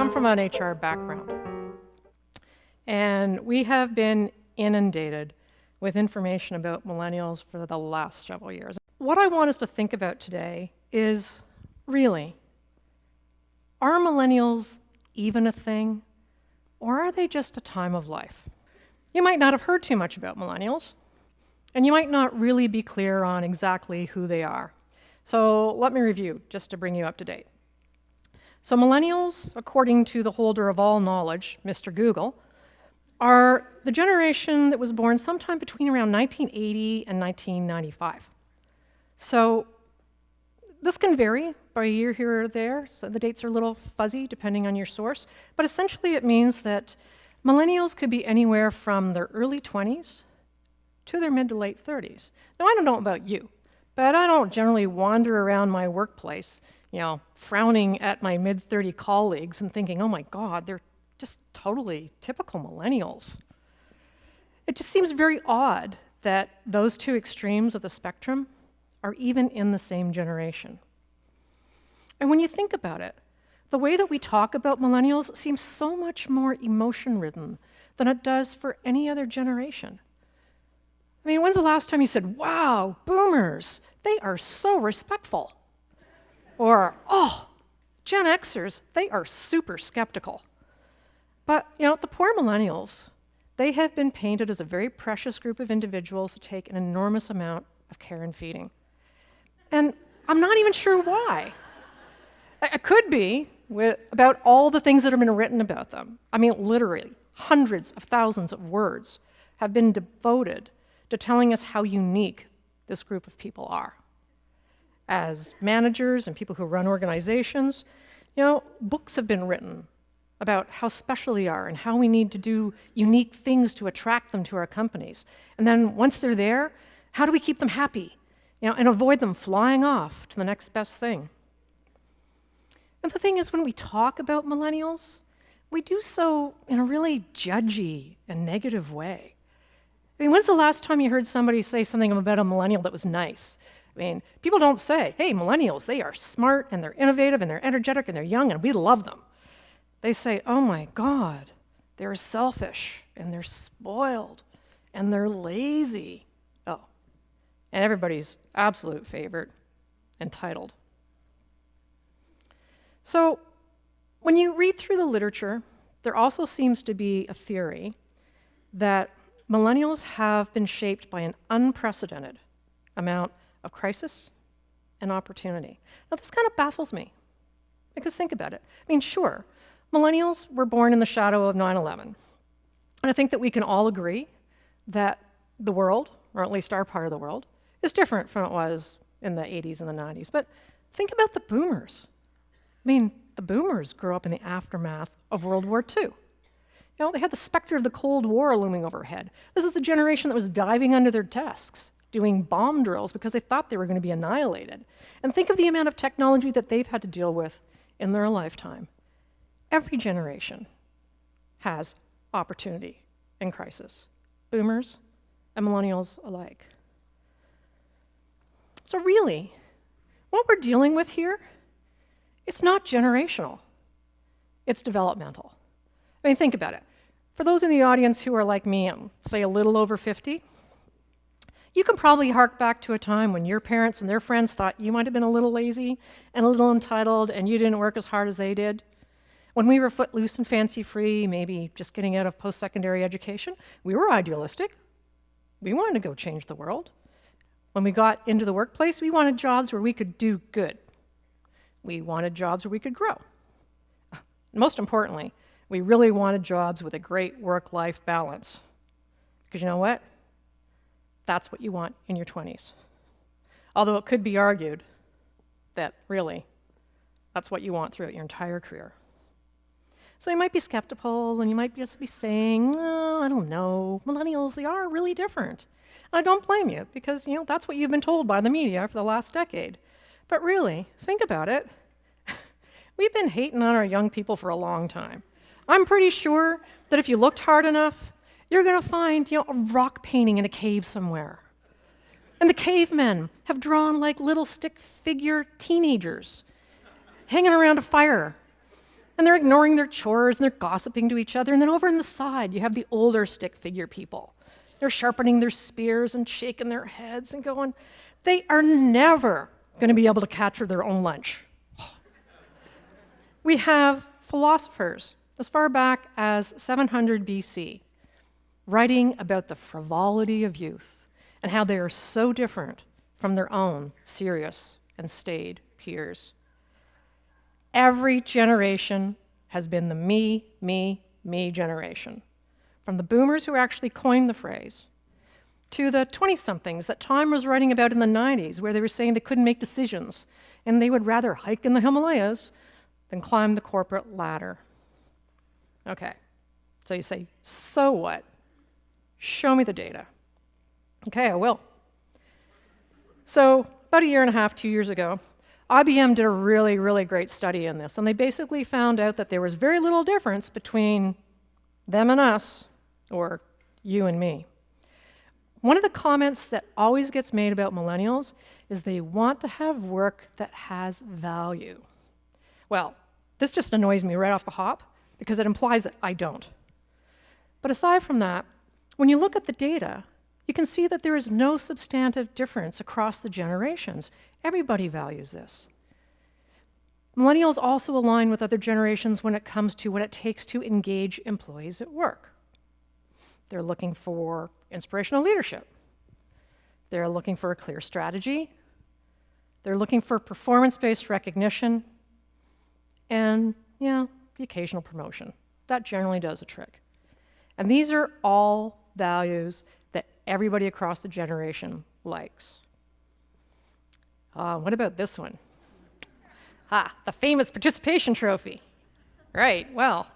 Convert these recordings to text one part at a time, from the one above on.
come from an HR background, and we have been inundated with information about millennials for the last several years. What I want us to think about today is, really, are millennials even a thing, or are they just a time of life? You might not have heard too much about millennials, and you might not really be clear on exactly who they are. So let me review, just to bring you up to date. So millennials, according to the holder of all knowledge, Mr. Google, are the generation that was born sometime between around 1980 and 1995. So this can vary by a year here or there, so the dates are a little fuzzy depending on your source, but essentially it means that millennials could be anywhere from their early 20s to their mid to late 30s. Now, I don't know about you, but I don't generally wander around my workplace, frowning at my mid-30 colleagues and thinking, oh my God, they're just totally typical millennials. It just seems very odd that those two extremes of the spectrum are even in the same generation. And when you think about it, the way that we talk about millennials seems so much more emotion-ridden than it does for any other generation. I mean, when's the last time you said, wow, boomers, they are so respectful? Or, oh, Gen Xers, they are super skeptical. But, the poor millennials, they have been painted as a very precious group of individuals that take an enormous amount of care and feeding. And I'm not even sure why. It could be about all the things that have been written about them. I mean, literally, hundreds of thousands of words have been devoted to telling us how unique this group of people are. As managers and people who run organizations, books have been written about how special they are and how we need to do unique things to attract them to our companies. And then once they're there, how do we keep them happy, and avoid them flying off to the next best thing? And the thing is, when we talk about millennials, we do so in a really judgy and negative way. I mean, when's the last time you heard somebody say something about a millennial that was nice? I mean, people don't say, hey, millennials, they are smart and they're innovative and they're energetic and they're young and we love them. They say, oh my God, they're selfish and they're spoiled and they're lazy. Oh, and everybody's absolute favorite, entitled. So when you read through the literature, there also seems to be a theory that millennials have been shaped by an unprecedented amount of crisis and opportunity. Now, this kind of baffles me, because think about it. I mean, sure, millennials were born in the shadow of 9/11. And I think that we can all agree that the world, or at least our part of the world, is different from it was in the 80s and the 90s. But think about the boomers. I mean, the boomers grew up in the aftermath of World War II. They had the specter of the Cold War looming overhead. This is the generation that was diving under their desks, doing bomb drills because they thought they were going to be annihilated. And think of the amount of technology that they've had to deal with in their lifetime. Every generation has opportunity and crisis, boomers and millennials alike. So really, what we're dealing with here, it's not generational, it's developmental. I mean, think about it. For those in the audience who are like me, say a little over 50, you can probably hark back to a time when your parents and their friends thought you might have been a little lazy and a little entitled and you didn't work as hard as they did. When we were footloose and fancy-free, maybe just getting out of post-secondary education, we were idealistic. We wanted to go change the world. When we got into the workplace, we wanted jobs where we could do good. We wanted jobs where we could grow. Most importantly, we really wanted jobs with a great work-life balance. Because you know what? That's what you want in your 20s. Although it could be argued that really, that's what you want throughout your entire career. So you might be skeptical and you might just be saying, oh, I don't know, millennials, they are really different. And I don't blame you because, that's what you've been told by the media for the last decade. But really, think about it. We've been hating on our young people for a long time. I'm pretty sure that if you looked hard enough, you're going to find, a rock painting in a cave somewhere. And the cavemen have drawn like little stick figure teenagers hanging around a fire. And they're ignoring their chores, and they're gossiping to each other. And then over on the side, you have the older stick figure people. They're sharpening their spears and shaking their heads and going, they are never going to be able to capture their own lunch. We have philosophers as far back as 700 BC writing about the frivolity of youth and how they are so different from their own serious and staid peers. Every generation has been the me, me, me generation. From the boomers who actually coined the phrase, to the 20-somethings that Time was writing about in the 90s, where they were saying they couldn't make decisions, and they would rather hike in the Himalayas than climb the corporate ladder. Okay, so you say, so what? Show me the data. Okay, I will. So about a year and a half, 2 years ago, IBM did a really, really great study in this, and they basically found out that there was very little difference between them and us, or you and me. One of the comments that always gets made about millennials is they want to have work that has value. Well, this just annoys me right off the hop because it implies that I don't. But aside from that, when you look at the data, you can see that there is no substantive difference across the generations. Everybody values this. Millennials also align with other generations when it comes to what it takes to engage employees at work. They're looking for inspirational leadership. They're looking for a clear strategy. They're looking for performance-based recognition. And, yeah, the occasional promotion. That generally does a trick. And these are all values that everybody across the generation likes. What about this one? The famous participation trophy. Right, well,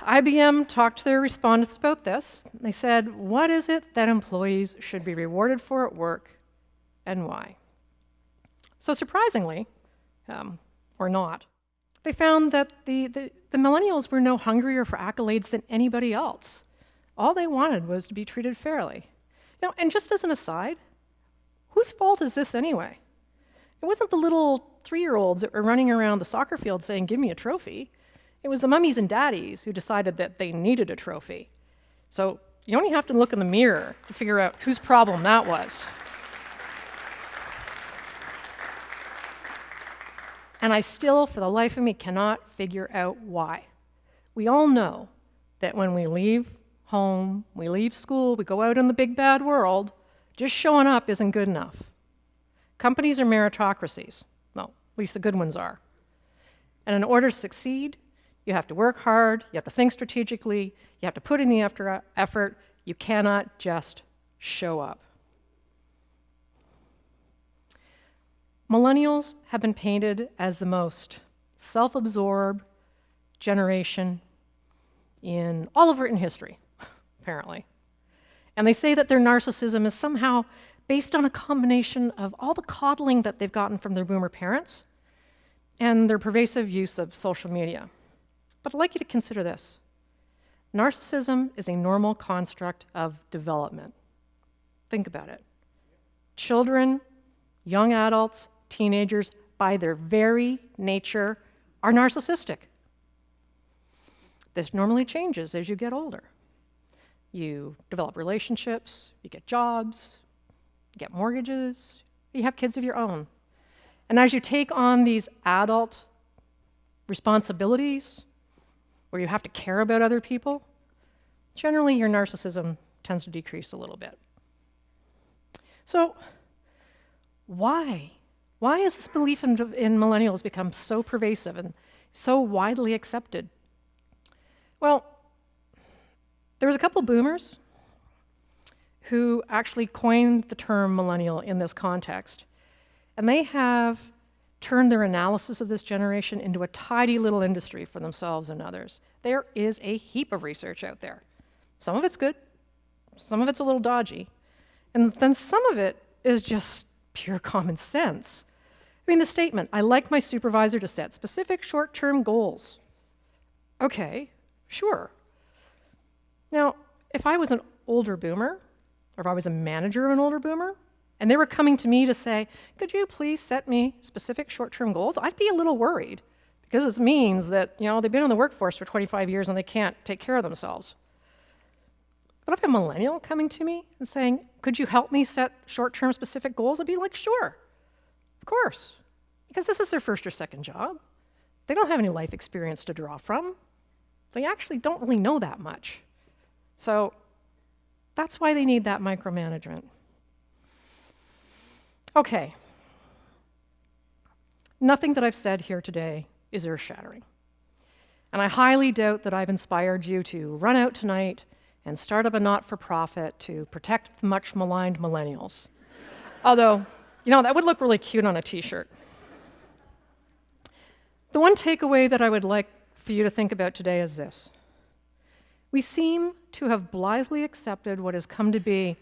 IBM talked to their respondents about this. They said, what is it that employees should be rewarded for at work and why? So surprisingly, or not, they found that the millennials were no hungrier for accolades than anybody else. All they wanted was to be treated fairly. And just as an aside, whose fault is this anyway? It wasn't the little 3-year-olds that were running around the soccer field saying, give me a trophy. It was the mummies and daddies who decided that they needed a trophy. So you only have to look in the mirror to figure out whose problem that was. And I still, for the life of me, cannot figure out why. We all know that when we leave home, we leave school, we go out in the big bad world, just showing up isn't good enough. Companies are meritocracies. Well, at least the good ones are. And in order to succeed, you have to work hard, you have to think strategically, you have to put in the effort. You cannot just show up. Millennials have been painted as the most self-absorbed generation in all of written history, apparently. And they say that their narcissism is somehow based on a combination of all the coddling that they've gotten from their boomer parents and their pervasive use of social media. But I'd like you to consider this. Narcissism is a normal construct of development. Think about it. Children, young adults, teenagers, by their very nature, are narcissistic. This normally changes as you get older. You develop relationships, you get jobs, you get mortgages, you have kids of your own. And as you take on these adult responsibilities, where you have to care about other people, generally your narcissism tends to decrease a little bit. So why? Why has this belief in millennials become so pervasive and so widely accepted? Well, there was a couple boomers who actually coined the term millennial in this context. And they have turned their analysis of this generation into a tidy little industry for themselves and others. There is a heap of research out there. Some of it's good, some of it's a little dodgy, and then some of it is just pure common sense. I mean, the statement, I like my supervisor to set specific short-term goals. Okay, sure. Now, if I was an older boomer, or if I was a manager of an older boomer, and they were coming to me to say, could you please set me specific short-term goals? I'd be a little worried because it means that, they've been in the workforce for 25 years and they can't take care of themselves. But if a millennial coming to me and saying, could you help me set short-term specific goals? I'd be like, sure, of course, because this is their first or second job. They don't have any life experience to draw from. They actually don't really know that much. So that's why they need that micromanagement. Okay. Nothing that I've said here today is earth-shattering. And I highly doubt that I've inspired you to run out tonight and start up a not-for-profit to protect the much maligned millennials. Although, that would look really cute on a t-shirt. The one takeaway that I would like for you to think about today is this. We seem to have blithely accepted what has come to be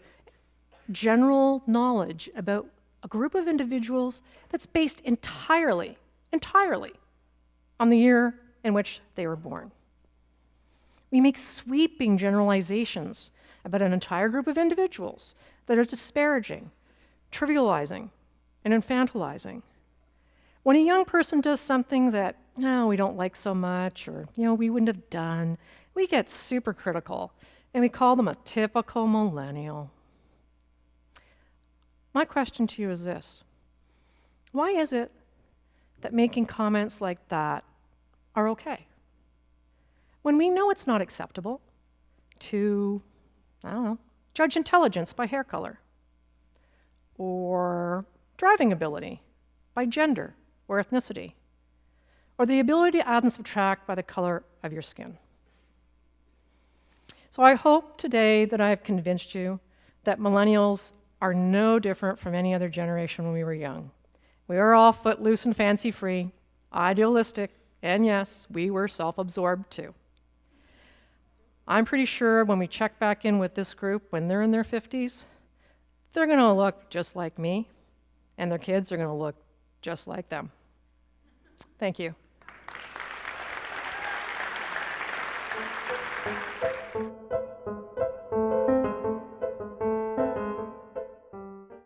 general knowledge about a group of individuals that's based entirely on the year in which they were born. We make sweeping generalizations about an entire group of individuals that are disparaging, trivializing, and infantilizing. When a young person does something that, we don't like so much, or, we wouldn't have done, we get super critical, and we call them a typical millennial. My question to you is this. Why is it that making comments like that are okay? When we know it's not acceptable to, judge intelligence by hair color, or driving ability by gender or ethnicity, or the ability to add and subtract by the color of your skin. So I hope today that I've convinced you that millennials are no different from any other generation when we were young. We were all footloose and fancy-free, idealistic, and yes, we were self-absorbed too. I'm pretty sure when we check back in with this group when they're in their 50s, they're going to look just like me, and their kids are going to look just like them. Thank you.